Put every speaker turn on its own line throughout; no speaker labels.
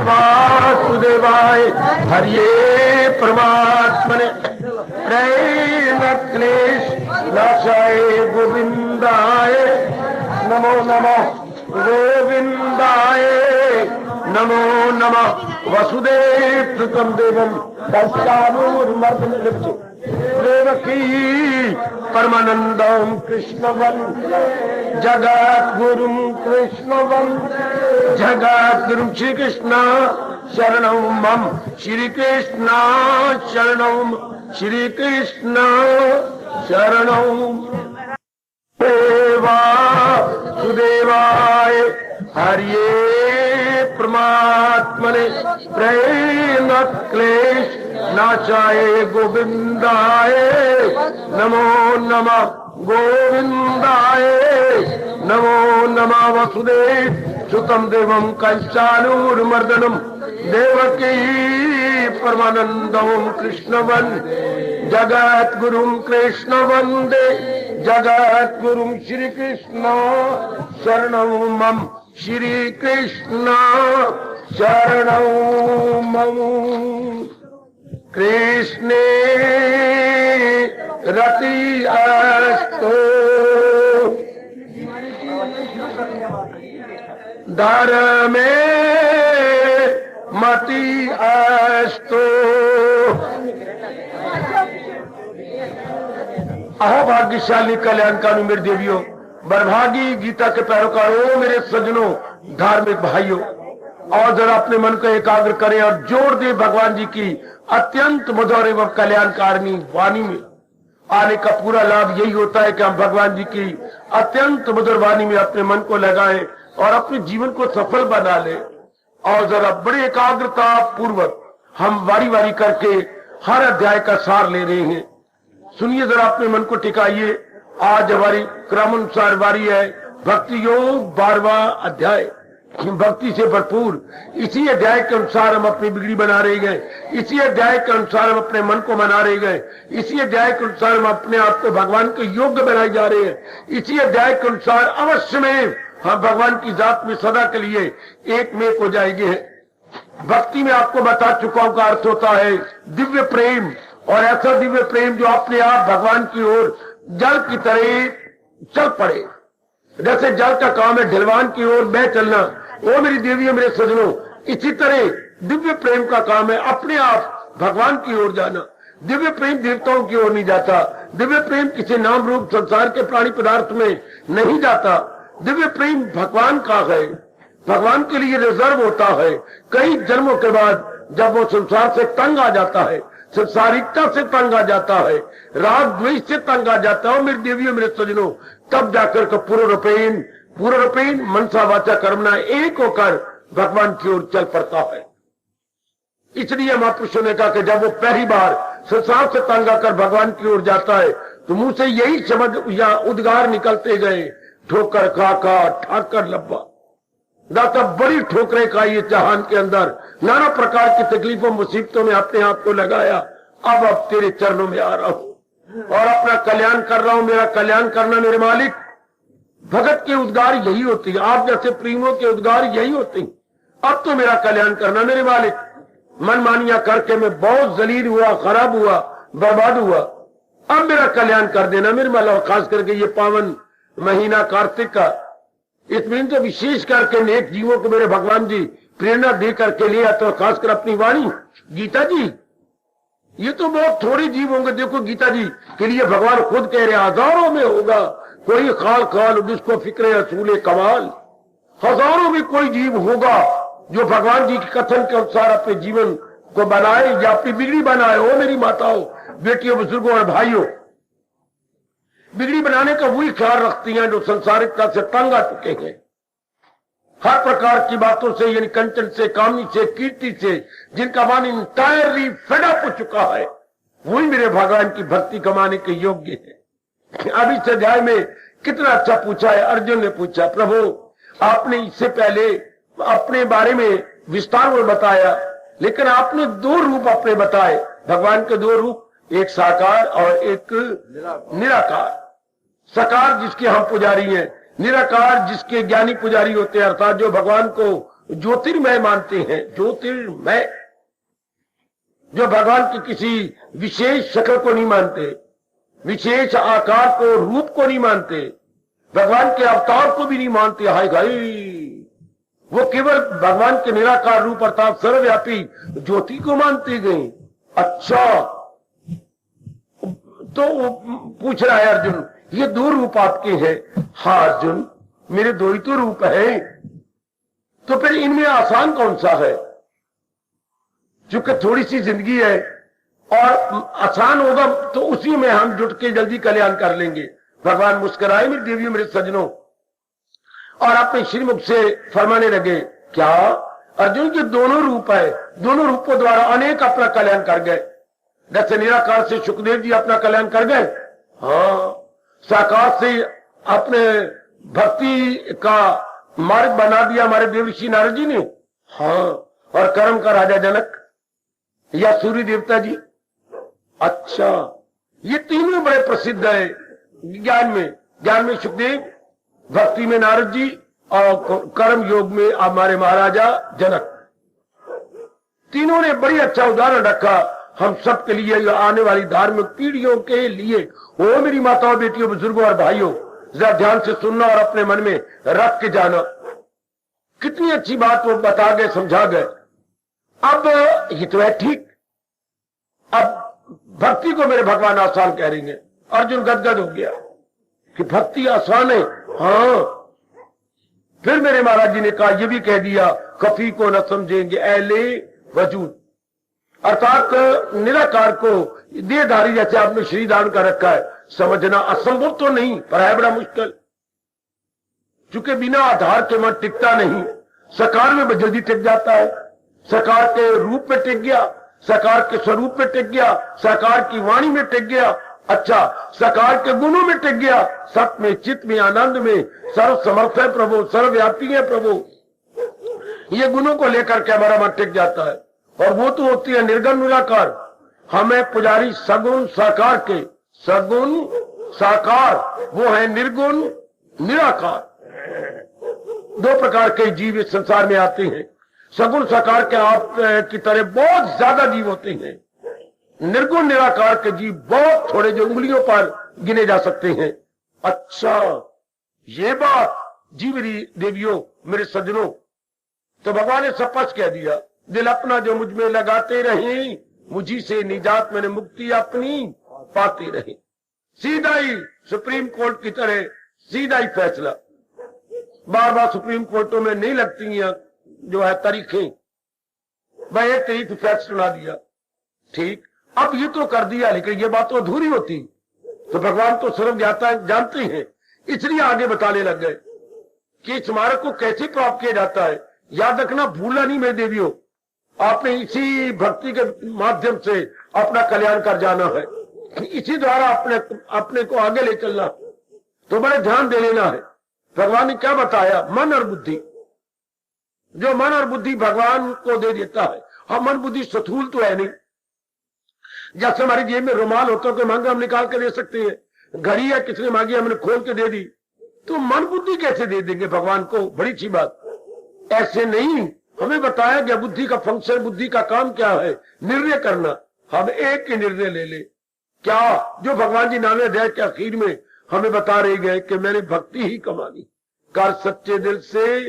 वासुदेवाय हरिये परमात्मने प्रेम क्लेश नाशाय गोविंदाय नमो नमः गोविंदाय नमो नमः वसुदेव सुतम देवम देवकी परमानंदम कृष्णवं जगत गुरुम कृष्णवं जगत गुरुम श्री कृष्ण शरणं मम श्री कृष्ण शरणं श्री कृष्ण शरणं वासुदेवाय हरिये परमात्मने प्रेम क्लेश नाशाय गोविंदाय नमो नमः गोविंदाय नमो नमः वसुदेव सुतम देवम कंसानूरमर्दनम देवकी परमानंदम कृष्णवन जगत गुरुम कृष्ण वंदे जगत गुरुम श्री कृष्ण शरणं मम श्री कृष्ण शरणं मम कृष्णे रति अस्तु धर्मे मति अस्तु अहो भाग्यशाली कल्याणकारी मेरे देवियों, बरभागी गीता के पैरोकारों, मेरे सज्जनों, धार्मिक भाइयों, और जरा अपने मन को एकाग्र करें और जोड़ दे भगवान जी की अत्यंत मधुर एवं कल्याणकारिणी वाणी में। आने का पूरा लाभ यही होता है कि हम भगवान जी की अत्यंत मधुर वाणी में अपने मन को लगाएं और अपने जीवन को सफल बना लें। और जरा बड़ी एकाग्रता पूर्वक हम वारी वारी करके हर अध्याय का सार ले रहे हैं। सुनिए, जरा अपने मन को टिकाइए। आज हमारी क्रमानुसार वारी है भक्ति योग 12वां अध्याय, भक्ति से भरपूर। इसी अध्याय के अनुसार हम अपनी बिगड़ी बना रहे गए, इसी अध्याय के अनुसार हम अपने मन को मना रहे गए, इसी अध्याय के अनुसार हम अपने आप को भगवान के योग्य बनाए जा रहे हैं। इसी अध्याय के अनुसार अवश्य में हम भगवान की जात में सदा के लिए एक में हो जाएंगे। भक्ति में आपको बता चुका हूं का अर्थ होता है दिव्य प्रेम, और ऐसा दिव्य प्रेम जो अपने आप भगवान की ओर जल की तरह चल पड़े। जैसे जल का काम है ढलवान की ओर बह चलना, वो मेरी देवी मेरे सजनों, इसी तरह दिव्य प्रेम का काम है अपने आप भगवान की ओर जाना। दिव्य प्रेम देवताओं की ओर नहीं जाता, दिव्य प्रेम किसी नाम रूप संसार के प्राणी पदार्थ में नहीं जाता। दिव्य प्रेम भगवान का है, भगवान के लिए रिजर्व होता है। कई जन्मों के बाद जब वो संसार से तंग आ जाता है, संसारिकता से तंग आ जाता है, राग द्वेष से तंग आ जाता है, और मेरी देवियों मेरे सजनों, तब जाकर के पूर्णरूपेण मनसा वाचा कर्मणा एक होकर भगवान की ओर चल पड़ता है। इसलिए महापुरुषों ने कहा कि जब वो पहली बार संसार से तंग आकर भगवान की ओर जाता है तो मुंह से यही शब्द या उद्गार निकलते गए, ठोकर खा ठाकर लब्बा। दाता बड़ी ठोकरें खाई जहान के अंदर, नाना प्रकार की तकलीफों मुसीबतों में अपने आप को लगाया। अब तेरे चरणों में आ रहा हूं और अपना कल्याण कर रहा हूं। मेरा कल्याण करना मेरे मालिक। भगत के उद्गार यही होती है, आप जैसे प्रेमियों के उद्गार यही होते हैं। अब तो मेरा कल्याण करना मेरे मालिक। मनमानियां करके मैं बहुत जलील हुआ, खराब हुआ, बर्बाद हुआ। अब मेरा कल्याण कर देना मेरे मालिक। खास करके ये पावन महीना कार्तिक का, इसमें तो विशेष करके नेक जीवों को मेरे भगवान जी प्रेरणा दे करके लिया, तो खासकर अपनी वाणी गीता जी। ये तो बहुत थोड़े जीव होंगे, देखो गीता जी के लिए भगवान खुद कह रहे हजारों में होगा कोई खाल खाल जिसको फिक्रे असूले कमाल। हजारों में कोई जीव होगा जो भगवान जी के कथन के अनुसार अपने जीवन को बनाए या अपनी बिगड़ी बनाए। हो मेरी माताओं, बेटियों, बुजुर्गों और भाइयों, बिगड़ी बनाने का वही ख्याल रखती हैं जो संसारिकता से तंग आ चुके हैं, हर प्रकार की बातों से, यानी कंचन से, कामनी से, कीर्ति से, जिनका मन इंटायरली फेड अप हो चुका है, वही मेरे भगवान की भक्ति कमाने के योग्य है। अब इस अध्याय में कितना अच्छा पूछा है। अर्जुन ने पूछा, प्रभु आपने इससे पहले अपने बारे में विस्तार में बताया, लेकिन आपने दो रूप अपने बताए, भगवान के दो रूप, एक साकार और एक निराकार। साकार जिसके हम पुजारी हैं, निराकार जिसके ज्ञानी पुजारी होते हैं, अर्थात जो भगवान को ज्योतिर्मय मानते हैं, ज्योतिर्मय, जो भगवान की किसी विशेष शक्ल को नहीं मानते, विशेष आकार को, रूप को नहीं मानते, भगवान के अवतार को भी नहीं मानते। हाय भाई, वो केवल भगवान के निराकार रूप अर्थात सर्वव्यापी ज्योति को मानते गए। अच्छा, तो पूछ रहा है अर्जुन, ये दो रूप आपके हैं? हाँ अर्जुन, मेरे दो ही तो रूप है। तो फिर इनमें आसान कौन सा है? क्योंकि थोड़ी सी जिंदगी है और आसान होगा तो उसी में हम जुट के जल्दी कल्याण कर लेंगे। भगवान मुस्कुराए मेरी देवियों, मेरे सज्जनों, और अपने श्रीमुख से फरमाने लगे, क्या अर्जुन के दोनों रूप है, दोनों रूपों द्वारा अनेक अपना कल्याण कर गए। जैसे निराकार से सुखदेव जी अपना कल्याण कर गए, हाँ, साकार से अपने भक्ति का मार्ग बना दिया हमारे देवर्षि नारद जी ने, हाँ, और कर्म का राजा जनक या सूर्य देवता जी। अच्छा, ये तीनों बड़े प्रसिद्ध है ज्ञान में सुखदेव, भक्ति में नारद जी और कर्म योग में हमारे महाराजा जनक। तीनों ने बड़ी अच्छा उदाहरण रखा हम सब के लिए, आने वाली धार्मिक पीढ़ियों के लिए। वो मेरी माताओं, बेटियों, बुजुर्गों और भाइयों, जरा ध्यान से सुनना और अपने मन में रख के जाना। कितनी अच्छी बात वो बता गए, समझा गए। अब ये तो है ठीक, अब भक्ति को मेरे भगवान आसान कह रही है। अर्जुन गदगद हो गया कि भक्ति आसान है, हाँ। फिर मेरे महाराज जी ने कहा, ये भी कह दिया, कफी को न समझेंगे ऐले वजूद, अर्थात निराकार को देहधारी जैसे आपने शरीर धारण कर रखा है, समझना असंभव तो नहीं, पर है बड़ा मुश्किल, क्योंकि बिना आधार के मन टिकता नहीं। साकार में जल्दी टिक जाता है, साकार के रूप में टिक गया, साकार के स्वरूप में टिक गया, साकार की वाणी में टिक गया, अच्छा, साकार के गुणों में टिक गया, सत में, चित्त में, आनंद में, सर्व समर्थ है प्रभु, सर्वव्यापी है प्रभु। ये गुणों को लेकर के हमारा मन टिक जाता है। और वो तो होती है निर्गुण निराकार। हमें पुजारी सगुण साकार के, सगुण साकार, वो है निर्गुण निराकार। दो प्रकार के जीव इस संसार में आते हैं। सगुण साकार के आप की तरह बहुत ज्यादा जीव होते हैं, निर्गुण निराकार के जीव बहुत थोड़े, जो उंगलियों पर गिने जा सकते हैं। अच्छा, ये बात जी मेरी देवियों, मेरे सज्जनों, तो भगवान ने स्पष्ट कह दिया, दिल अपना जो मुझ में लगाते रहे, मुझी से निजात मैंने मुक्ति अपनी पाते रहे। सीधा ही सुप्रीम कोर्ट की तरह सीधा ही फैसला, बार बार सुप्रीम कोर्टों में नहीं लगती हैं जो है तारीखें, भाई एक तारीख फैसला सुना दिया, ठीक। अब ये तो कर दिया, लेकिन ये बात तो अधूरी होती, तो भगवान तो सर्व जानते हैं, इसलिए आगे बताने लग गए कि स्मारक को कैसे प्राप्त किया जाता है। याद रखना, भूलना नहीं मेरे देवियों, आपने इसी भक्ति के माध्यम से अपना कल्याण कर जाना है, इसी द्वारा अपने को आगे ले चलना, तो बड़े ध्यान दे लेना है। भगवान ने क्या बताया, मन और बुद्धि, जो मन और बुद्धि भगवान को दे देता है। हम मन बुद्धि स्थूल तो है नहीं, जैसे हमारी जेब में रुमाल होता है, कोई मांगा हम निकाल के दे सकते हैं, घड़ी है किसने मांगी हमने खोल के दे दी, तो मन बुद्धि कैसे दे देंगे भगवान को, बड़ी अच्छी बात। ऐसे नहीं, हमें बताया गया बुद्धि का फंक्शन, बुद्धि का काम क्या है, निर्णय करना। हम एक ही निर्णय ले ले, क्या जो भगवान जी 9वें अध्याय के आखिर में हमें बता रहे गए कि मैंने भक्ति ही कमानी, कर सच्चे दिल से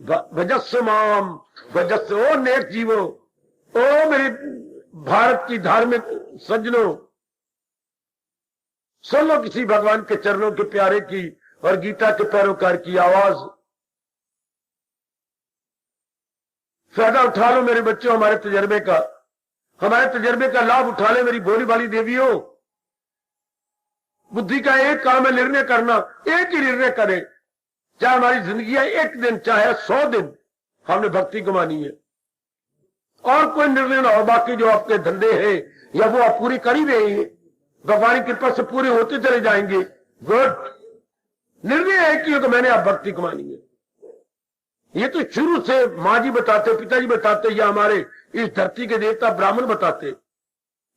भजस्व माम भजस्व। ओ नेक जीवो, ओ मेरे भारत की धार्मिक सज्जनों, सुन लो किसी भगवान के चरणों के प्यारे की और गीता के पैरोकार की आवाज, फायदा उठा लो मेरे बच्चों, हमारे तजर्बे का लाभ उठा ले मेरी भोली भाली देवियों। बुद्धि का एक काम है निर्णय करना, एक ही निर्णय करें, चाहे हमारी जिंदगी है एक दिन चाहे 100 दिन, हमने भक्ति कमानी है, और कोई निर्णय ना हो। बाकी जो आपके धंधे हैं या वो आप पूरी कर ही रहे हैं, भगवान की कृपा से पूरे होते चले जाएंगे, गुड। निर्णय है कि तो मैंने आप भक्ति कमानी है। ये तो शुरू से माँ जी बताते, पिताजी बताते, या हमारे इस धरती के देवता ब्राह्मण बताते,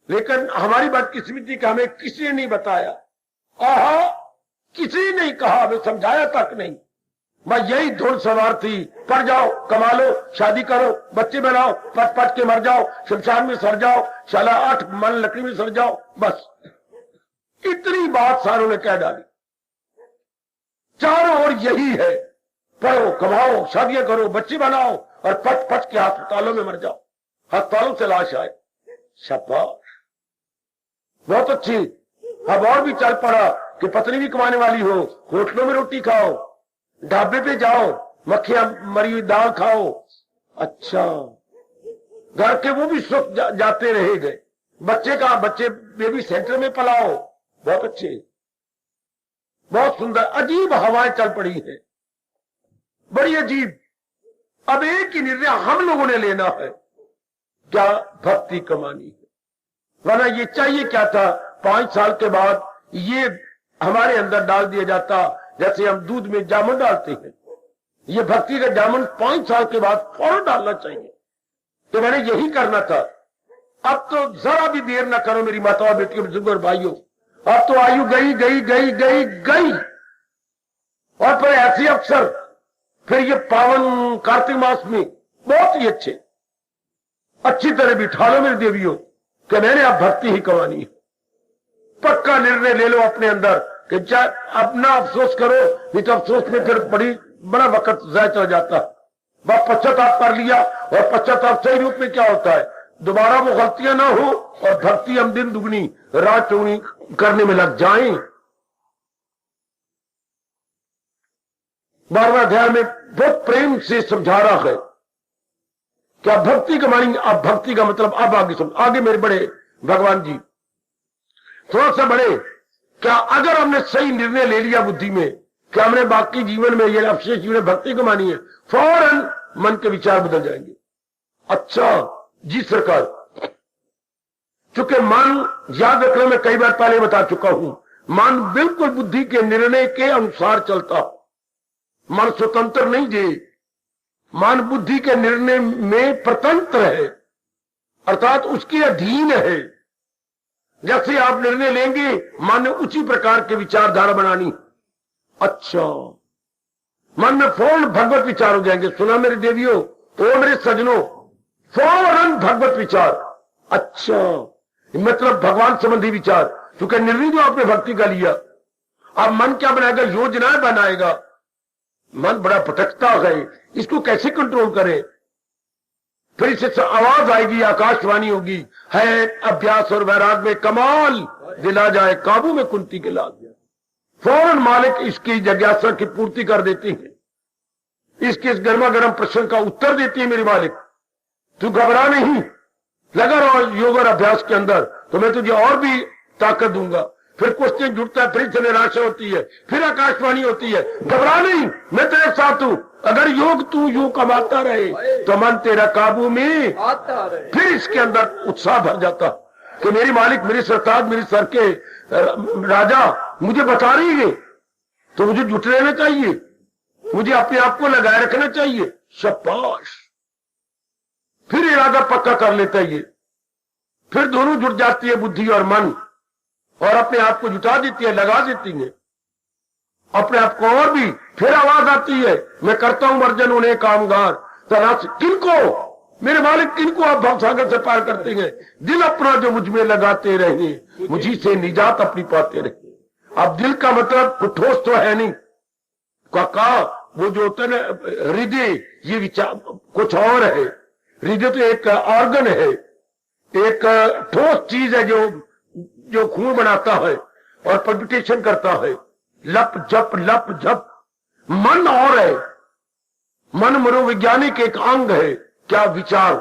लेकिन हमारी बात किस्मती का हमें किसी ने नहीं बताया, किसी ने नहीं कहा, हमें समझाया तक नहीं। भाई यही धुन सवार थी, पढ़ जाओ, कमा लो, शादी करो, बच्चे बनाओ, पट पट के मर जाओ, शमशान में सड़ जाओ, शाला 8 मन लकड़ी में सड़ जाओ, बस इतनी बात सारों ने कह डाली। चारों ओर यही है, पढ़ो, कमाओ, शादियां करो, बच्चे बनाओ और पट पट के अस्पतालों में मर जाओ, अस्पतालों से लाश आए। शाबाश, बहुत अच्छी। अब और भी चल पड़ा कि पत्नी भी कमाने वाली हो, होटलों में रोटी खाओ, ढाबे पे जाओ, मक्खियां मरी हुई दाल खाओ। अच्छा, घर के वो भी सुख जाते रहे गए। बच्चे बेबी सेंटर में पलाओ, बहुत अच्छे, बहुत सुंदर। अजीब हवाएं चल पड़ी है, बड़ी अजीब। अब एक ही निर्णय हम लोगों ने लेना है, क्या भक्ति कमानी है, वरना ये चाहिए क्या था 5 साल के बाद ये हमारे अंदर डाल दिया जाता, जैसे हम दूध में जामुन डालते हैं। ये भक्ति का जामुन 5 साल के बाद फौरन डालना चाहिए। तो मैंने यही करना था। अब तो जरा भी देर ना करो मेरी माताओं, बेटियों, बुजुर्गों और भाइयों। अब तो आयु गई गई गई गई गई, और फिर ऐसे अवसर, फिर ये पावन कार्तिक मास में बहुत ही अच्छी तरह बिठा लो मेरी देवियों कि मैंने अब भक्ति ही कमानी है। पक्का निर्णय ले लो अपने अंदर कि चाहे अपना अफसोस करो, नहीं तो अफसोस में फिर बड़ा वक्त जाया चला जाता। बस पश्चाताप कर लिया, और पश्चाताप सही रूप में क्या होता है, दोबारा वो गलतियां ना हो और भक्ति हम दिन दुगनी रात चौगुनी करने में लग जाएं। 12वां अध्याय में बहुत प्रेम से समझा रहा है क्या भक्ति कमानी। अब भक्ति का मतलब अब आगे मेरे बड़े भगवान जी थोड़ा सा बड़े, क्या अगर हमने सही निर्णय ले लिया बुद्धि में कि हमने बाकी जीवन में ये अवशेष जीवन भक्ति कमानी है, फौरन मन के विचार बदल जाएंगे। अच्छा जी सरकार, चूंकि मन, याद रखना, मैं कई बार पहले बता चुका हूं, मन बिल्कुल बुद्धि के निर्णय के अनुसार चलता। मन स्वतंत्र नहीं जे, मन बुद्धि के निर्णय में प्रतंत्र है, अर्थात उसके अधीन है। जैसे आप निर्णय लेंगे, मन ने उसी प्रकार के विचारधारा बनानी। अच्छा, मन में फौरन भगवत विचार हो जाएंगे। सुना मेरे देवियों, ओ मेरे सजनों, फौरन भगवत विचार। अच्छा, मतलब भगवान संबंधी विचार, क्योंकि निर्णय जो आपने भक्ति का लिया, अब मन क्या बनाएगा, योजनाएं बनाएगा। मन बड़ा भटकता है, इसको कैसे कंट्रोल करें। फिर इससे आवाज आएगी, आकाशवाणी होगी, है अभ्यास और वैराग में कमाल, दिला जाए काबू में कुंती के लाल। फौरन मालिक इसकी जिज्ञासा की पूर्ति कर देती है, इसके इस गर्मा गर्म प्रश्न का उत्तर देती है। मेरी मालिक, तू घबरा नहीं, लगा रहो योग और अभ्यास के अंदर, तो मैं तुझे और भी ताकत दूंगा। फिर क्वेश्चन जुड़ता है, फिर से निराशा होती है, फिर आकाशवाणी होती है, घबरा नहीं, मैं तेरे साथ हूं। अगर योग तू योग कमाता रहे तो मन तेरा काबू में आता रहे। फिर इसके अंदर उत्साह भर जाता कि मेरी मालिक, मेरी सरताज, मेरी सर के राजा मुझे बता रही है, तो मुझे जुट रहना चाहिए, मुझे अपने आप को लगाए रखना चाहिए। शाबाश, फिर इरादा पक्का कर लेता है ये, फिर दोनों जुट जाती है बुद्धि और मन, और अपने आप को जुटा देती है, लगा देती है अपने आप को। और भी फिर आवाज आती है, मैं करता हूं वर्जन उन्हें कामगार तरह से। किनको मेरे मालिक, किनको आप भवसागर से पार करते हैं, दिल अपना जो मुझ में लगाते रहे, मुझी से निजात अपनी पाते रहे। अब दिल का मतलब कुछ ठोस तो है नहीं, काका वो जो होता है ना हृदय, ये विचार कुछ और है। हृदय तो एक ऑर्गन है, एक ठोस चीज है जो खून बनाता है और पल्पिटेशन करता है, लप जप। मन और है, मन मनोवैज्ञानिक एक अंग है। क्या विचार,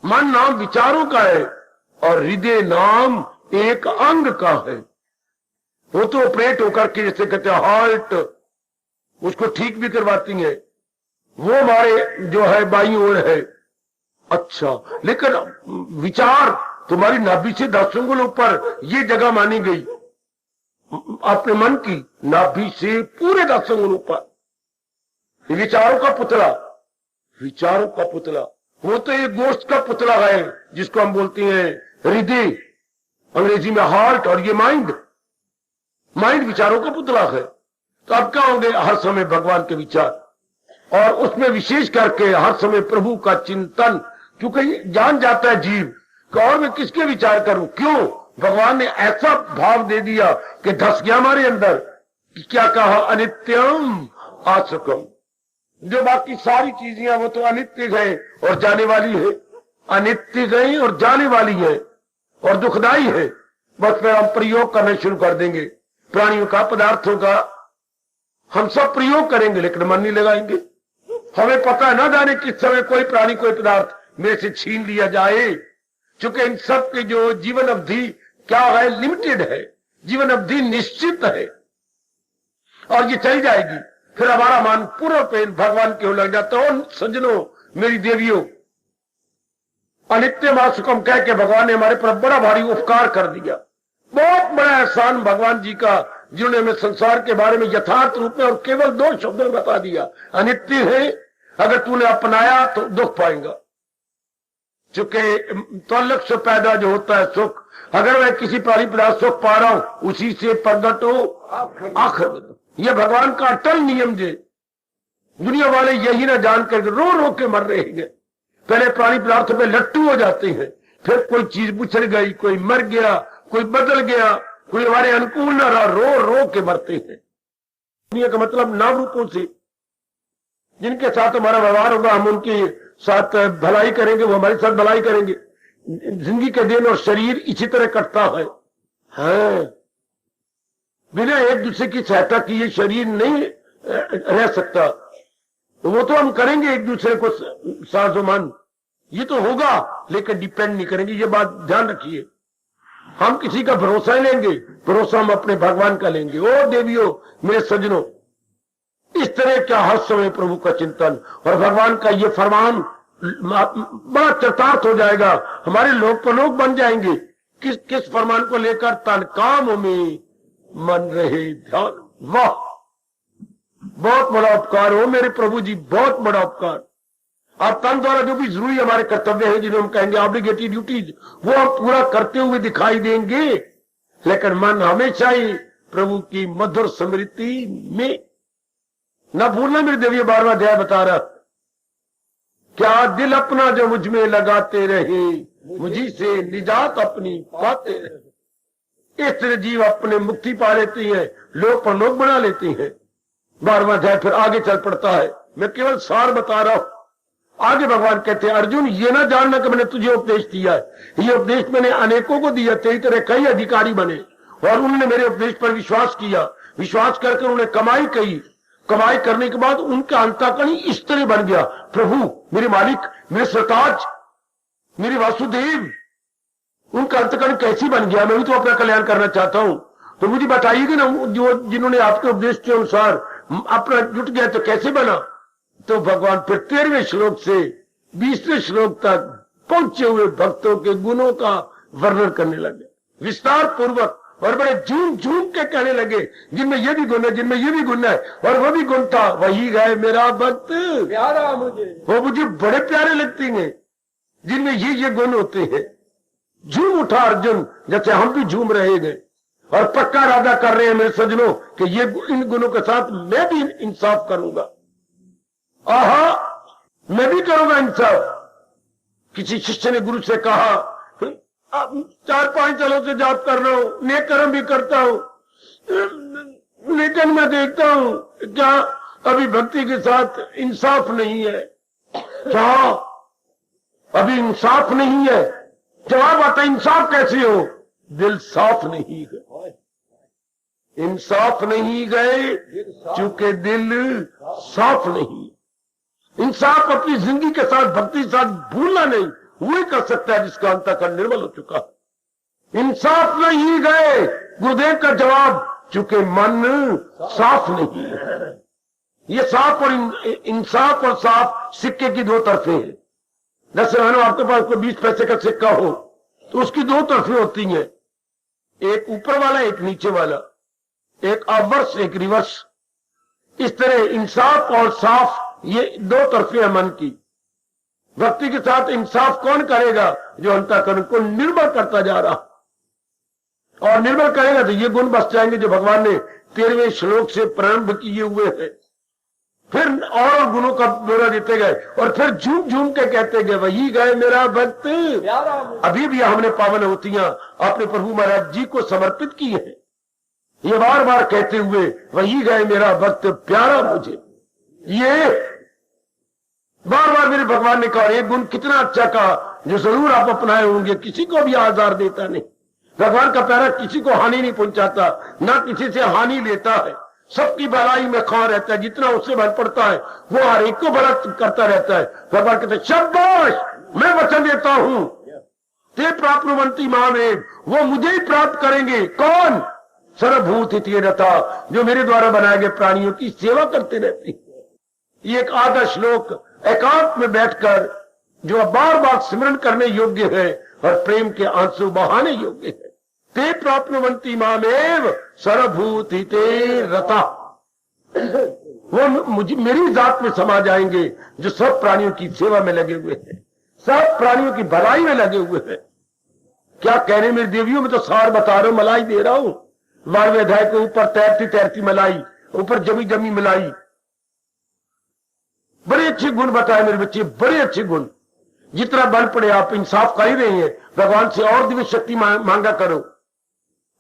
मन नाम विचारों का है और हृदय नाम एक अंग का है। वो तो ऑपरेट होकर के जैसे कहते हैं हार्ट, उसको ठीक भी करवाती है, वो हमारे जो है बाईं ओर है। अच्छा, लेकिन विचार तुम्हारी नाभि से 10 उंगल ऊपर ये जगह मानी गई, अपने मन की नाभि से पूरे 10 उंगल ऊपर। विचारों का पुतला, विचारों का पुतला, वो तो एक गोश्त का पुतला है जिसको हम बोलते हैं हृदय, अंग्रेजी में हार्ट, और ये माइंड विचारों का पुतला है। तो अब क्या होंगे? हर समय भगवान के विचार, और उसमें विशेष करके हर समय प्रभु का चिंतन, क्योंकि जान जाता है जीव कि और मैं किसके विचार करूं। क्यों? भगवान ने ऐसा भाव दे दिया कि धस गया हमारे अंदर कि क्या कहा? अनित्यम आसुकम। जो बाकी सारी चीजें वो तो अनित्य गए और जाने वाली है, अनित्य गई और जाने वाली है और दुखदाई है। बस फिर हम प्रयोग करना शुरू कर देंगे प्राणियों का, पदार्थों का। हम सब प्रयोग करेंगे लेकिन मन नहीं लगाएंगे। हमें पता ना जाने किस समय कोई प्राणी कोई पदार्थ मेरे से छीन लिया जाए, क्योंकि इन सब की जो जीवन अवधि क्या है? लिमिटेड है, जीवन अवधि निश्चित है और ये चली जाएगी। फिर हमारा मन पूरा पेन भगवान के हो लग जाता है। सज्जनों, मेरी देवियों, अनित्य मासुकम कह के भगवान ने हमारे पर बड़ा भारी उपकार कर दिया। बहुत बड़ा एहसान भगवान जी का, जिन्होंने हमें संसार के बारे में यथार्थ रूप में और केवल 2 शब्दों में बता दिया। अनित्य है, अगर तूने अपनाया तो दुख पाएगा, चूंकि तल्लक से पैदा जो होता है सुख, अगर मैं किसी प्राणी पदार्थ सुख पा रहा हूं उसी से प्रगट हो आखिर में। यह भगवान का अटल नियम है। दुनिया वाले यही ना जानकर रो रो के मर रहे हैं। पहले प्राणी पदार्थ में लट्टू हो जाते हैं, फिर कोई चीज बुछड़ गई, कोई मर गया, कोई बदल गया, कोई हमारे अनुकूल न रहा, रो रो के मरते हैं। दुनिया का मतलब नाम रूपों से जिनके साथ हमारा व्यवहार होगा, हम उनके साथ भलाई करेंगे, वो हमारे साथ भलाई करेंगे। जिंदगी के दिन और शरीर इसी तरह कटता है। हाँ, बिना एक दूसरे की सहायता किए शरीर नहीं रह सकता। तो वो तो हम करेंगे एक दूसरे को साजोमान, ये तो होगा, लेकिन डिपेंड नहीं करेंगे। ये बात ध्यान रखिए। हम किसी का भरोसा ही लेंगे, भरोसा हम अपने भगवान का लेंगे। ओ देवियों, मेरे सज्जनों, इस तरह क्या हर समय प्रभु का चिंतन और भगवान का ये फरमान बड़ा चरितार्थ हो जाएगा। हमारे लोग पर लोग बन जाएंगे। किस किस फरमान को लेकर? तन काम में मन रहे ध्यान। वाह, बहुत बड़ा उपकार हो मेरे प्रभु जी, बहुत बड़ा उपकार। आप तन द्वारा जो भी जरूरी हमारे कर्तव्य है, जिन्हें हम कहेंगे ऑब्लिगेटरी ड्यूटीज, वो हम पूरा करते हुए दिखाई देंगे, लेकिन मन हमेशा ही प्रभु की मधुर स्मृति में। न भूलना मेरे देवी, 12वां अध्याय बता रहा, क्या दिल अपना जो मुझ में लगाते रहे, मुझी से निजात अपनी पाते रहे। इस तरह जीव अपने मुक्ति पा लेती है, लोग पर लोग बना लेती है। 12वां अध्याय फिर आगे चल पड़ता है। मैं केवल सार बता रहा हूं। आगे भगवान कहते हैं, अर्जुन ये ना जानना कि मैंने तुझे उपदेश दिया है। ये उपदेश मैंने अनेकों को दिया, तेरी तरह कई अधिकारी बने और उन्होंने मेरे उपदेश पर विश्वास किया। विश्वास करके उन्होंने कमाई की। कमाई करने के बाद उनका अंतःकरण इस तरह बन गया, प्रभु मेरे मालिक, मेरे सरताज, मेरे वासुदेव। उनका अंतःकरण कैसी बन गया? मैं भी तो अपना कल्याण करना चाहता हूं, तो मुझे बताइएगा ना, जो जिन्होंने आपके उपदेश के अनुसार अपना जुट गया तो कैसे बना? तो भगवान फिर 13वें श्लोक से 20वें श्लोक तक पहुंचे हुए भक्तों के गुणों का वर्णन करने लगे विस्तार पूर्वक, और बड़े झूम झूम के कहने लगे, जिनमें ये भी गुण है, जिनमें ये भी गुण है, और वो भी गुण था, वही गए मेरा भक्त प्यारा मुझे। वो मुझे बड़े प्यारे लगते हैं जिनमें ये गुण होते हैं। झूम उठा अर्जुन, जैसे हम भी झूम रहे गए और पक्का इरादा कर रहे हैं मेरे सज्जनों कि ये इन गुणों के साथ मैं भी इंसाफ करूंगा। आहा, मैं भी करूंगा इंसाफ। किसी शिष्य ने गुरु से कहा, अब 4-5 सालों से जाप कर रहा हूं, नेक कर्म भी करता हूं, लेकिन मैं देखता हूं क्या अभी भक्ति के साथ इंसाफ नहीं है। क्या अभी इंसाफ नहीं है? जवाब आता है, इंसाफ कैसे हो? दिल साफ नहीं है। इंसाफ नहीं गए चूंकि दिल साफ नहीं। इंसाफ अपनी जिंदगी के साथ, भक्ति के साथ भूलना नहीं, वही कर सकता है जिसका अंतःकरण निर्मल हो चुका है। इंसाफ नहीं गए, गुरुदेव का जवाब, चूंकि मन साफ नहीं है। ये साफ और इंसाफ और साफ सिक्के की 2 तरफे हैं। जैसे मानो आपके पास कोई 20 पैसे का सिक्का हो तो उसकी 2 तरफे होती हैं, एक ऊपर वाला एक नीचे वाला, एक अपवर्स एक रिवर्स। इस तरह इंसाफ और साफ ये 2 तरफे है मन की। भक्ति के साथ इंसाफ कौन करेगा? जो अंतःकरण को निर्मल करता जा रहा, और निर्मल करेगा तो ये गुण बस जाएंगे जो भगवान ने 13वें श्लोक से प्रारंभ किए हुए हैं। फिर और गुणों का ब्यौरा देते गए और फिर झूम झूम के कहते गए वही गए मेरा भक्त। अभी भी हमने पावन होतियां अपने प्रभु महाराज जी को समर्पित की है, ये बार बार कहते हुए वही गए मेरा भक्त प्यारा मुझे। ये बार बार मेरे भगवान ने कहा, एक गुण कितना अच्छा कहा जो जरूर आप अपनाए होंगे, किसी को भी आजार देता नहीं। भगवान का प्यारा किसी को हानि नहीं पहुंचाता, ना किसी से हानि लेता है, सबकी भलाई में खा रहता है, जितना उससे बल पड़ता है वो हर एक को भला करता रहता है। भगवान कहते शाबाश, मैं वचन देता हूं ते प्राप्नुवन्ति मामेव, वो मुझे ही प्राप्त करेंगे। कौन? सर्वभूत हितैरता, जो मेरे द्वारा बनाए गए प्राणियों की सेवा करते रहते। ये एक आधा श्लोक एकांत में बैठकर जो बार बार स्मरण करने योग्य है और प्रेम के आंसू बहाने योग्य है। ते प्राप्नुवन्ति मामेव सर्वभूत हितैरता, वो मुझे मेरी जात में समा जाएंगे जो सब प्राणियों की सेवा में लगे हुए हैं, सब प्राणियों की भलाई में लगे हुए हैं। क्या कहने मेरी देवियों में तो सार बता रहा हूं, मलाई दे रहा हूं। 12वें अध्याय के ऊपर तैरती तैरती मलाई, ऊपर जमी जमी मलाई। बड़े अच्छे गुण बताए मेरे बच्चे, बड़े अच्छे गुण। जितना बल पड़े आप इंसाफ कर ही रहे हैं, भगवान से और दिव्य शक्ति मांगा करो,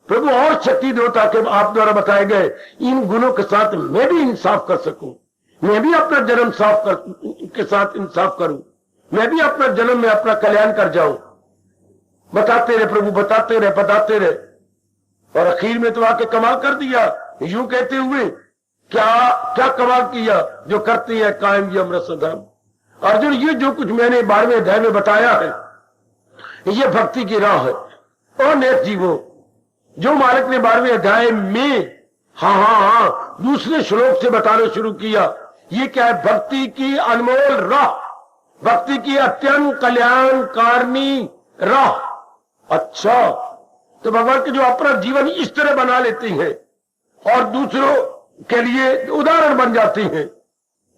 प्रभु और शक्ति दो ताकि आप द्वारा बताए गए इन गुणों के साथ मैं भी इंसाफ कर सकूं, मैं भी अपना जन्म के साथ इंसाफ करूं, मैं भी अपना जन्म में अपना कल्याण कर जाऊं। बताते रहे प्रभु, बताते रहे, बताते रहे, और आखिर में तो आके कमाल कर दिया, यूं कहते हुए क्या क्या कमाल किया, जो करते हैं कायम यम रस धर्म। अर्जुन, ये जो कुछ मैंने 12वें अध्याय में बताया है ये भक्ति की राह है। और नेक जीवो, जो मालिक ने 12वें अध्याय में हाँ दूसरे श्लोक से बताना शुरू किया, ये क्या है? भक्ति की अनमोल राह, भक्ति की अत्यंत कल्याणकारिणी राह। अच्छा, तो भगवान के जो अपना जीवन इस तरह बना लेती हैं और दूसरों के लिए उदाहरण बन जाती हैं,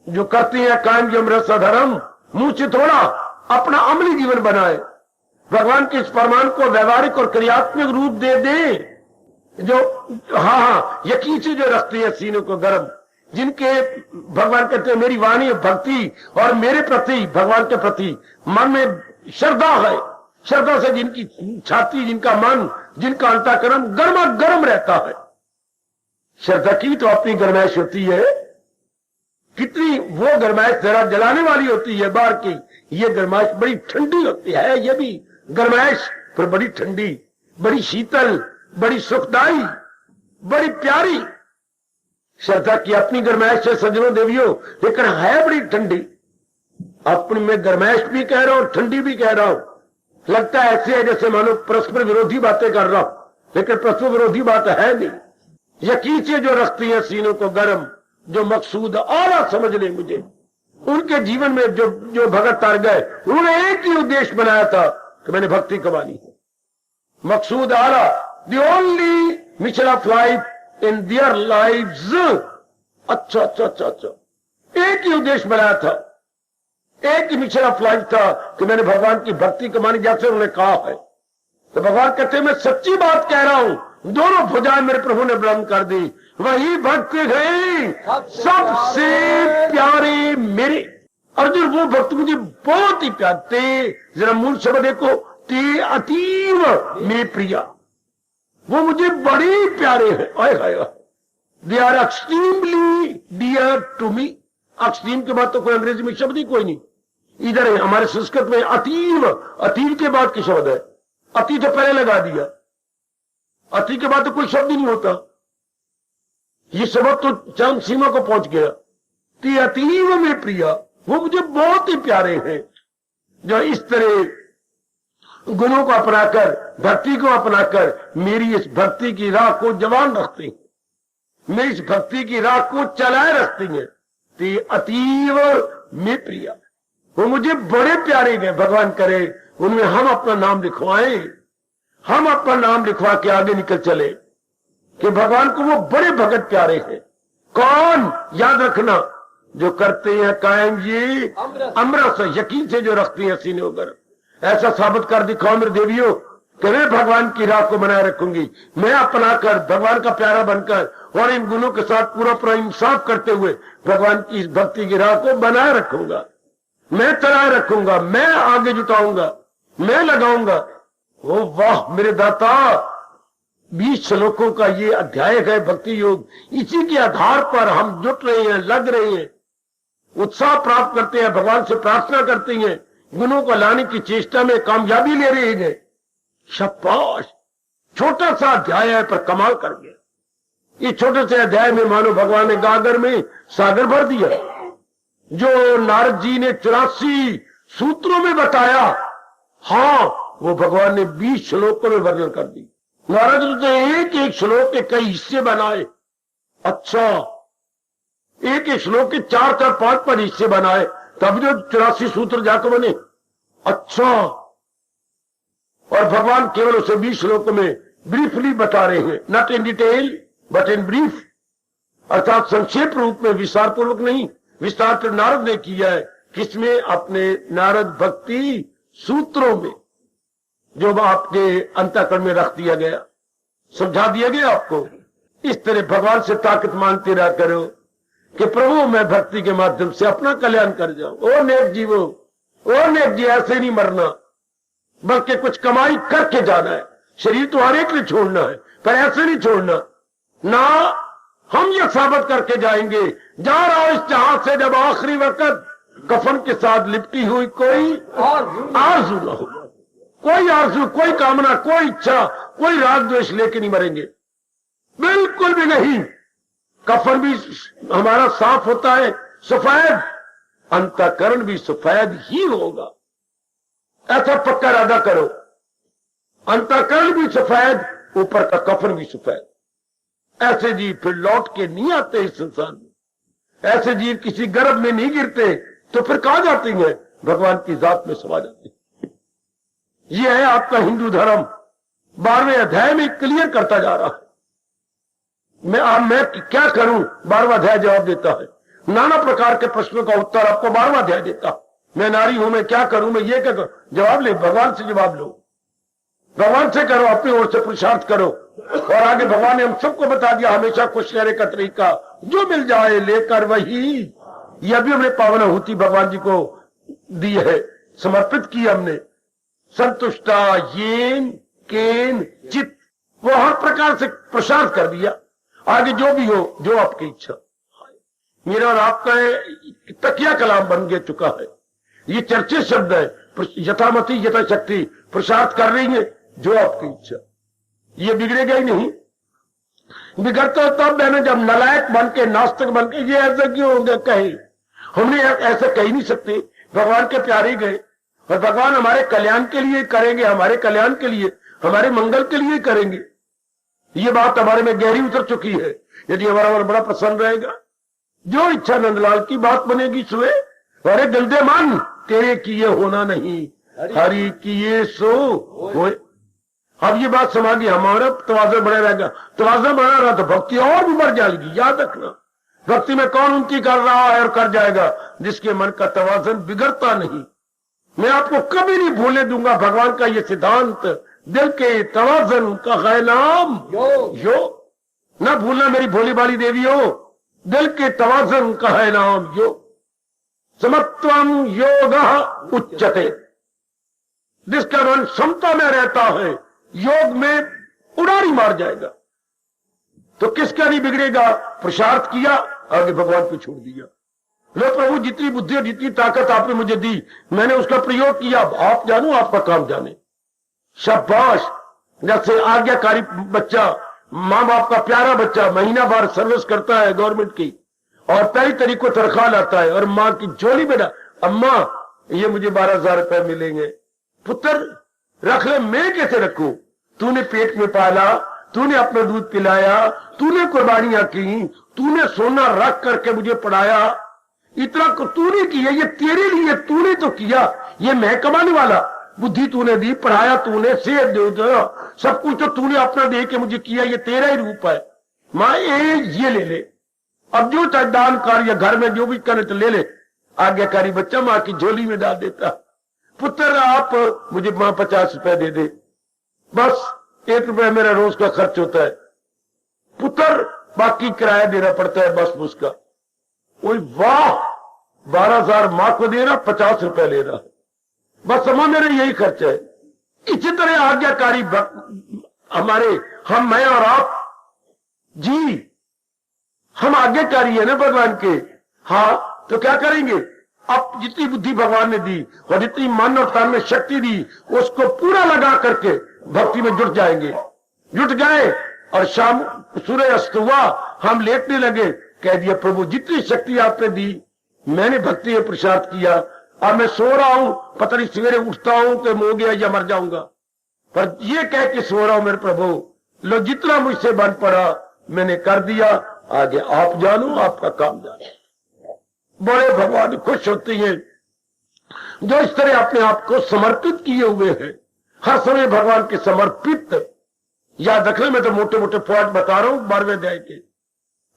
जो करती हैं कायम यम रस धर्म, मुंह से थोड़ा अपना अमली जीवन बनाए, भगवान के इस फरमान को व्यवहारिक और क्रियात्मक रूप दे दे, जो यकीन से जो रखते हैं सीनों को गर्म, जिनके भगवान कहते हैं मेरी वाणी भक्ति और मेरे प्रति, भगवान के प्रति मन में श्रद्धा है, श्रद्धा से जिनकी छाती, जिनका मन, जिनका अंतःकरण गर्मा गर्म रहता है। श्रद्धा की तो अपनी गरमाइश होती है, कितनी वो गरमाइश जरा जलाने वाली होती है बाहर की, ये गरमाइश बड़ी ठंडी होती है, ये भी गरमाइश पर बड़ी ठंडी, बड़ी शीतल, बड़ी सुखदाई, बड़ी प्यारी। श्रद्धा की अपनी गरमाइश है सज्जनों देवियों, लेकिन है बड़ी ठंडी। अपनी मैं गरमाइश भी कह रहा हूं, ठंडी भी कह रहा हूं, लगता है ऐसे है जैसे मानो परस्पर विरोधी बातें कर रहा हूं, लेकिन परस्पर विरोधी बात है नहीं। यकीन से जो रखती है सीनों को गर्म, जो मकसूद आला समझ ले मुझे, उनके जीवन में जो भगत तार गए, उन्होंने एक ही उद्देश्य बनाया था कि मैंने भक्ति कमानी है। मकसूद आला, the only mission of life in their lives. अच्छा, एक ही उद्देश्य बनाया था, एक ही मिशन ऑफ लाइफ था कि मैंने भगवान की भक्ति कमानी, जैसे उन्होंने कहा है। तो भगवान कहते हैं मैं सच्ची बात कह रहा हूं, दोनों भुजाएं मेरे प्रभु ने बुलंद कर दी, वही भक्त गए सबसे प्यारे मेरे। अर्जुन, वो भक्त मुझे बहुत ही प्यारे थे, जरा मूल शब्द देखो, ते अतीव में प्रिया, वो मुझे बड़े प्यारे हैं। आए हाय, they are extremely dear to me. Extreme के बाद तो कोई अंग्रेजी में शब्द ही कोई नहीं, इधर है हमारे संस्कृत में अतीव, अतीव के बाद की शब्द है, अति तो पहले लगा दिया, अति के बाद तो कोई शब्द ही नहीं होता, ये शब्द तो चरम सीमा को पहुंच गया। ते अतीव में प्रिया, वो मुझे बहुत ही प्यारे हैं, जो इस तरह गुणों को अपनाकर, भक्ति को अपनाकर मेरी इस भक्ति की राह को जवान रखते हैं, मेरी इस भक्ति की राह को चलाए रखती हैं। ते अतीव में प्रिया, वो मुझे बड़े प्यारे हैं। भगवान करे उनमें हम अपना नाम लिखवाएं, हम अपना नाम लिखवा के आगे निकल चले कि भगवान को वो बड़े भगत प्यारे हैं। कौन? याद रखना, जो करते हैं कायम ये अमृत, यकीन से जो रखते हैं सीने वगैरह। ऐसा साबित कर दिखाओ मेरे देवियों, कि मैं भगवान की राह को बनाए रखूंगी, मैं अपनाकर भगवान का प्यारा बनकर और इन गुणों के साथ पूरा पूरा इंसाफ करते हुए भगवान की इस भक्ति की राह को बनाए रखूंगा, मैं चलाए रखूंगा, मैं आगे जुटाऊंगा, मैं लगाऊंगा। ओ वाह मेरे दाता, 20 श्लोकों का ये अध्याय है भक्ति योग। इसी के आधार पर हम जुट रहे हैं, लग रहे हैं, उत्साह प्राप्त करते हैं, भगवान से प्रार्थना करते हैं, गुणों को लाने की चेष्टा में कामयाबी ले रहे हैं। शाबाश, छोटा सा अध्याय है पर कमाल कर गया। इस छोटे से अध्याय में मानो भगवान ने गागर में सागर भर दिया। जो नारद जी ने 84 सूत्रों में बताया, हाँ वो भगवान ने 20 श्लोकों में वर्णन कर दी। नारद जी ने एक एक श्लोक के कई हिस्से बनाए। अच्छा, एक एक श्लोक के 4-4, 5-5 हिस्से बनाए, तब जो 84 सूत्र जाकर बने। अच्छा, और भगवान केवल उसे 20 श्लोकों में ब्रीफली बता रहे हैं, not in detail but in brief, अर्थात संक्षेप रूप में, विस्तार पूर्वक नहीं। विस्तार तो नारद ने किया है, किसमें? अपने नारद भक्ति सूत्रों में, जो आपके अंतःकरण में रख दिया गया, समझा दिया गया आपको। इस तरह भगवान से ताकत मांगते रहा करो कि प्रभु मैं भक्ति के माध्यम से अपना कल्याण कर जाऊं। ओ नेक जीवो, ओ नेक जी, ऐसे नहीं मरना, बल्कि कुछ कमाई करके जाना है। शरीर तो हर एक ने छोड़ना है, पर ऐसे नहीं छोड़ना ना। हम ये साबित करके जाएंगे, जा रहा हूं इस जहाज से जब आखिरी वक्त कफन के साथ लिपटी हुई कोई आरज़ू ना हो, कोई आरज़ू, कोई कामना, कोई इच्छा, कोई राग द्वेष लेके नहीं मरेंगे, बिल्कुल भी नहीं। कफन भी हमारा साफ होता है, सफेद, अंतःकरण भी सफेद ही होगा, ऐसा पक्का इरादा करो। अंतःकरण भी सफेद, ऊपर का कफन भी सफेद। ऐसे जीव फिर लौट के नहीं आते इस संसार में, ऐसे जीव किसी गर्भ में नहीं गिरते, तो फिर कहां जाते हैं? भगवान की जात में समा जाते हैं। यह है आपका हिंदू धर्म, 12वें अध्याय में क्लियर करता जा रहा है। मैं क्या करूं? 12वां अध्याय जवाब देता है। नाना प्रकार के प्रश्नों का उत्तर आपको 12वां अध्याय देता। मैं नारी हूं, मैं क्या करूं, मैं ये क्या करूं? जवाब ले, भगवान से जवाब लो, भगवान से करो, अपनी ओर से पुरुषार्थ करो। और आगे भगवान ने हम सबको बता दिया हमेशा खुश रहने का तरीका, जो मिल जाए लेकर वही। यह भी हमने पावन आहुति भगवान जी को दी है, समर्पित की हमने। संतुष्टा येन केन चित, वो हर प्रकार से प्रसाद कर दिया। आगे जो भी हो, जो आपकी इच्छा। मेरा और आपका तकिया कलाम बन गया चुका है। ये चर्चित शब्द है, यथामति यथाशक्ति प्रसाद कर रही है, जो आपकी इच्छा। ये बिगड़ेगा ही नहीं। बिगड़ता तब मैंने जब नलायक बन के, नास्तिक बन के, ये ऐसा क्यों हो गया कहे। हमने ऐसा कह ही नहीं सकते। भगवान के प्यारे गए और भगवान हमारे कल्याण के लिए करेंगे, हमारे कल्याण के लिए, हमारे मंगल के लिए करेंगे। ये बात हमारे में गहरी उतर चुकी है। यदि हमारा मन बड़ा प्रसन्न रहेगा, जो इच्छा नंदलाल की बात बनेगी सुए। अरे दिल दे मन, तेरे किए होना नहीं, हरि किए सो होए। अब ये बात समाधि हमारा तवाज़ुन बना रहेगा। तवाज़ुन बना रहा तो भक्ति और भी बढ़ जाएगी। याद रखना, भक्ति में कौन उनकी कर रहा है और कर जाएगा? जिसके मन का तवाज़ुन बिगड़ता नहीं। मैं आपको कभी नहीं भूलने दूंगा भगवान का ये सिद्धांत, दिल के तवाज़ुन का है नाम योग। ना भूलना मेरी भोली भाली देवियों, दिल के तवाज़ुन का है नाम योग। समत्वम योग उच्चते, जिसका मन समता में रहता है, योग में उड़ारी मार जाएगा। तो किसका नहीं बिगड़ेगा? पुरुषार्थ किया, आगे भगवान को छोड़ दिया। लो प्रभु, जितनी बुद्धि और जितनी ताकत आपने मुझे दी, मैंने उसका प्रयोग किया। आप जानो, आपका काम जाने। शाबाश। जैसे आज्ञाकारी बच्चा, माँ बाप का प्यारा बच्चा, महीना भर सर्विस करता है गवर्नमेंट की और कई तरीकों तनख्वाह लाता है, और माँ की झोली में अम्मा ये मुझे 12,000 रुपए मिलेंगे। पुत्र रख ले, मैं कैसे रखूं? तूने पेट में पाला, तूने अपना दूध पिलाया, तूने कुर्बानियां की, तूने सोना रख करके मुझे पढ़ाया, इतना तूने किया, ये तेरे लिए तूने तो किया। ये मैं कमाने वाला? बुद्धि तूने दी, पढ़ाया तूने, सेहत दे दो, सब कुछ तो तूने अपना दे के मुझे किया। ये तेरा ही रूप है। माँ ये ले ले, अब जो चाहे दान कार्य घर में जो भी करे तो ले ले। आज्ञाकारी बच्चा माँ की झोली में डाल देता। पुत्र आप मुझे माँ 50 रुपए दे दे, बस 1 रुपया मेरा रोज का खर्च होता है, पुत्र बाकी किराया देना पड़ता है बस उसका। वही वाह 12,000 मां को देना, 50 रुपए लेना, बस अम्मा मेरा यही खर्च है। इसी तरह आज्ञाकारी हमारे मैं और आप जी, हम आज्ञाकारी है ना भगवान के। हाँ तो क्या करेंगे, अब जितनी बुद्धि भगवान ने दी और जितनी मन और तन में शक्ति दी उसको पूरा लगा करके भक्ति में जुट जाएंगे। जुट गए और शाम सूर्य अस्त हुआ, हम लेटने लगे, कह दिया प्रभु जितनी शक्ति आपने दी मैंने भक्ति में प्रसाद किया, अब मैं सो रहा हूं, पता नहीं सवेरे उठता हूं कि हो गया या मर जाऊंगा, पर ये कह के सो रहा हूं मेरे प्रभु, लो जितना मुझसे बन पड़ा मैंने कर दिया, आगे आप जानो आपका काम जानो। बड़े भगवान खुश होते हैं जो इस तरह अपने आप को समर्पित किए हुए हैं, हर समय भगवान के समर्पित। याद रखने में तो मोटे मोटे पॉइंट बता रहा हूं 12वें अध्याय के।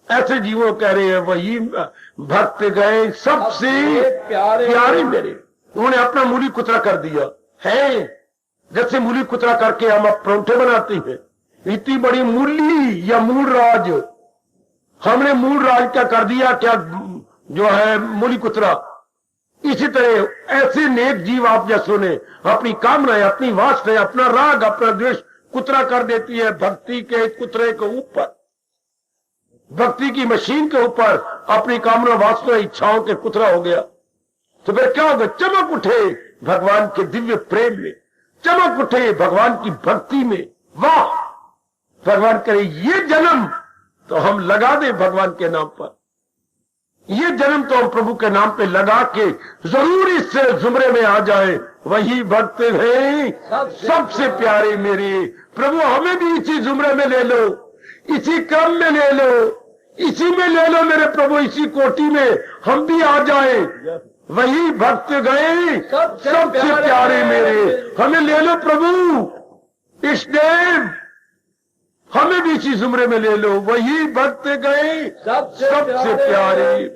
ऐसे जीवों कह रहे हैं वही भक्त गए सबसे प्यारे मेरे, उन्होंने अपना मूली कुतरा कर दिया है। जैसे मूली कुतरा करके हम अब परोठे बनाते हैं, इतनी बड़ी मूली या मूल राज, हमने मूल राज क्या कर दिया, क्या जो है मूली कुतरा। इसी तरह ऐसे नेक जीव आप जैसों ने अपनी कामनाएं, अपनी वासनाएं, अपना राग, अपना द्वेष कुतरा कर देती है भक्ति के कुतरे के ऊपर, भक्ति की मशीन के ऊपर अपनी कामना वासना इच्छाओं के कुतरा हो गया। तो फिर क्या होगा, चमक उठे भगवान के दिव्य प्रेम में, चमक उठे भगवान की भक्ति में। वाह भगवान करे ये जन्म तो हम लगा दें भगवान के नाम पर, ये जन्म तो हम प्रभु के नाम पे लगा के जरूर इस जुमरे में आ जाए। वही भक्त है सबसे प्यारे मेरे, प्रभु हमें भी इसी जुमरे में ले लो, इसी क्रम में ले लो, इसी में ले लो मेरे प्रभु, इसी कोटि में हम भी आ जाए। वही भक्त गए सबसे प्यारे मेरे, हमें ले लो प्रभु इष्टदेव, हमें भी इसी जुमरे में ले लो। वही भक्त गए सबसे प्यारे।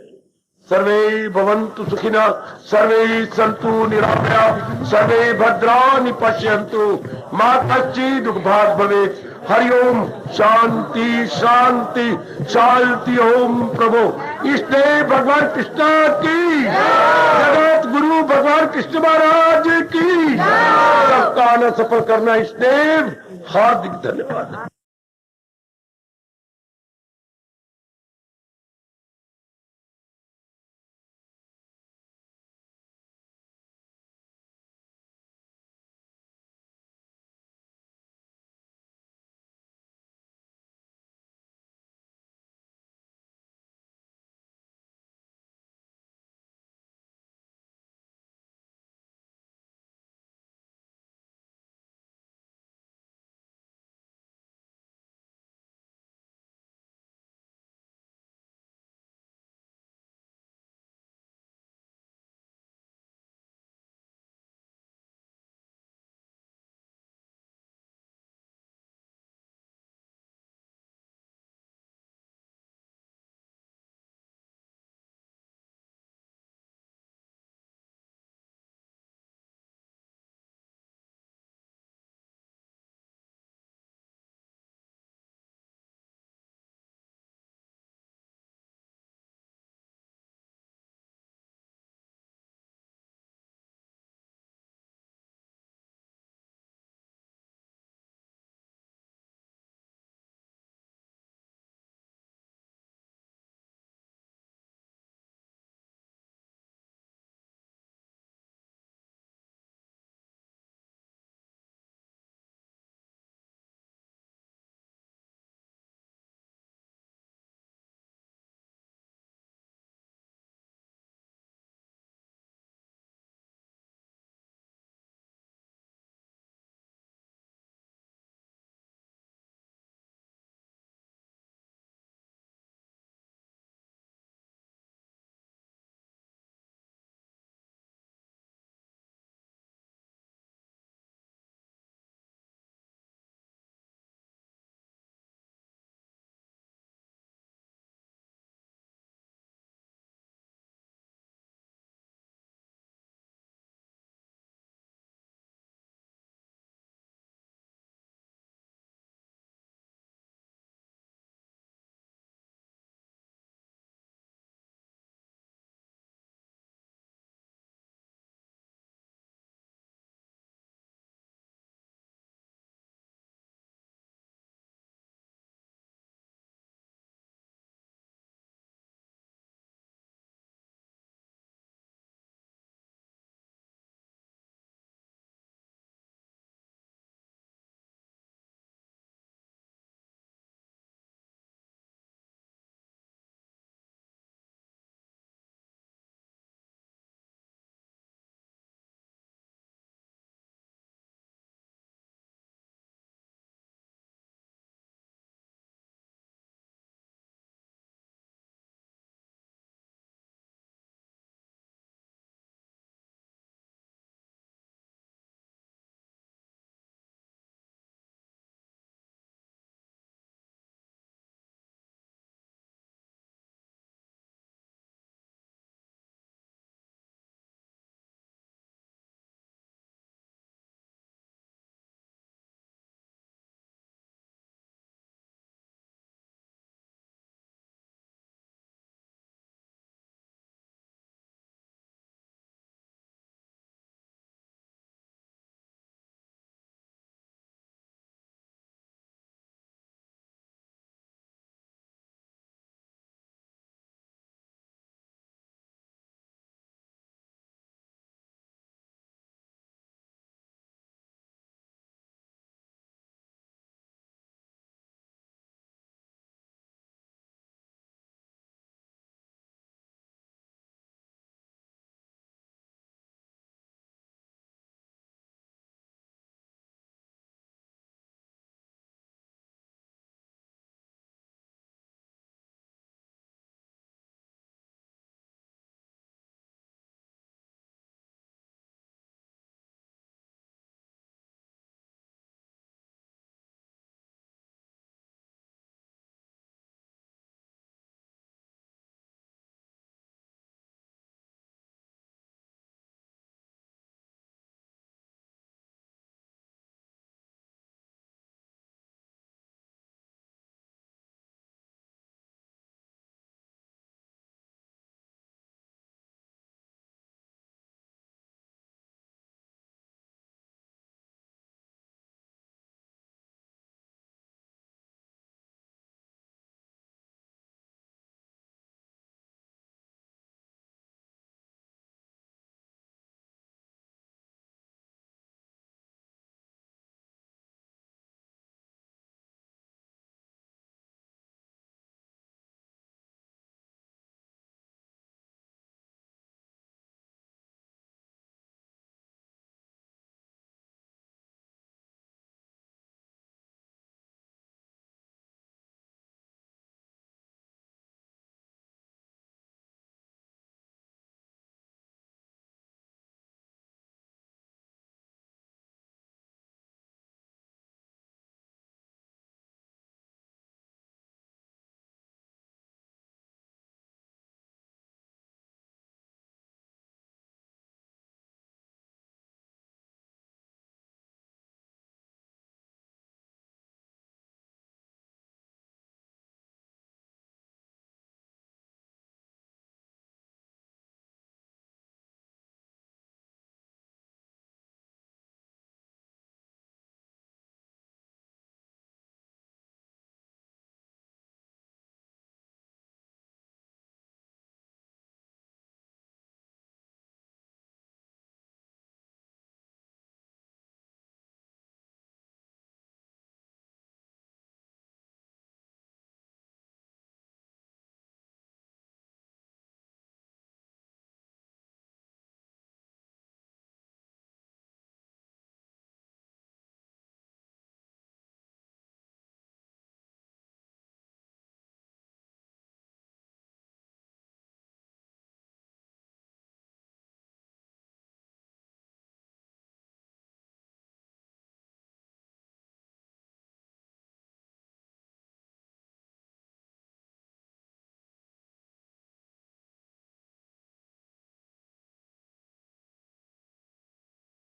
सर्वे भवन्तु सुखिनः, सर्वे सन्तु निरामया, सर्वे भद्राणि पश्यन्तु, मा कश्चित् दुःखभाग् भवेत्। हरि ओम शांति शांति शांति। ओम प्रभु इष्टदेव भगवान कृष्ण की, जगत गुरु भगवान कृष्ण महाराज की, सबका आनंद सफल करना इष्टदेव। हार्दिक धन्यवाद।